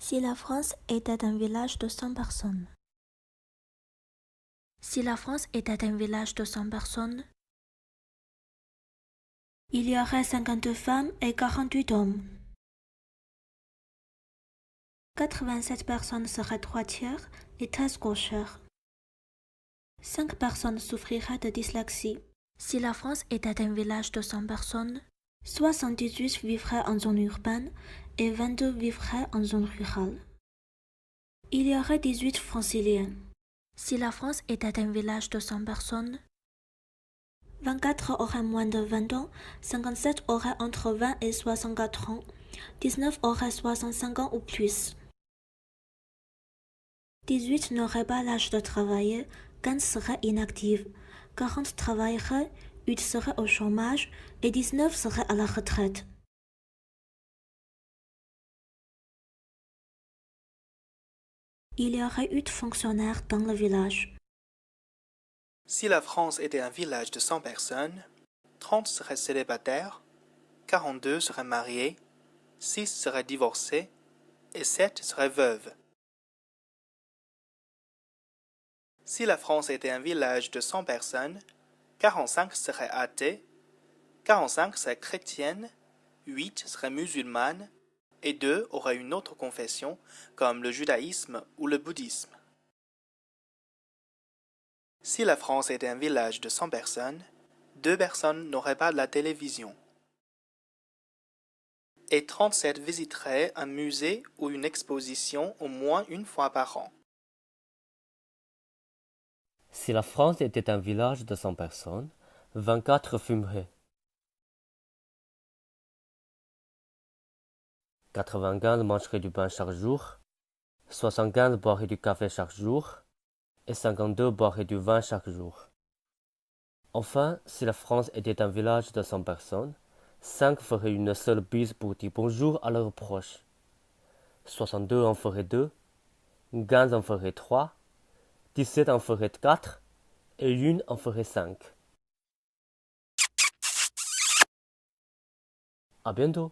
Si la France était un village de 100 personnes. Si la France était un village de 100 personnes, il y aurait 52 femmes et 48 hommes. 87 personnes seraient droitières et 13 gauchères. 5 personnes souffriraient de dyslexie. Si la France était un village de 100 personnes, 78 vivraient en zone urbaine et 22 vivraient en zone rurale. Il y aurait 18 franciliens. Si la France était un village de 100 personnes, 24 auraient moins de 20 ans, 57 auraient entre 20 et 64 ans, 19 auraient 65 ans ou plus. 18 n'auraient pas l'âge de travailler, 15 seraient inactifs, 40 travailleraient, 8 seraient au chômage et 19 seraient à la retraite. Il y aurait 8 fonctionnaires dans le village. Si la France était un village de 100 personnes, 30 seraient célibataires, 42 seraient mariés, 6 seraient divorcés et 7 seraient veuves. Si la France était un village de 100 personnes, 45 seraient athées, 45 seraient chrétiennes, 8 seraient musulmanes et 2 auraient une autre confession comme le judaïsme ou le bouddhisme. Si la France était un village de 100 personnes, 2 personnes n'auraient pas la télévision. Et 37 visiteraient un musée ou une exposition au moins une fois par an. Si la France était un village de 100 personnes, 24 fumeraient. 95 mangeraient du pain chaque jour, 75 boiraient du café chaque jour et 52 boiraient du vin chaque jour. Enfin, si la France était un village de 100 personnes, 5 feraient une seule bise pour dire bonjour à leurs proches. 62 en feraient 2, 15 en feraient 3, 17 en feraient 4 et 1 en ferait 5. À bientôt.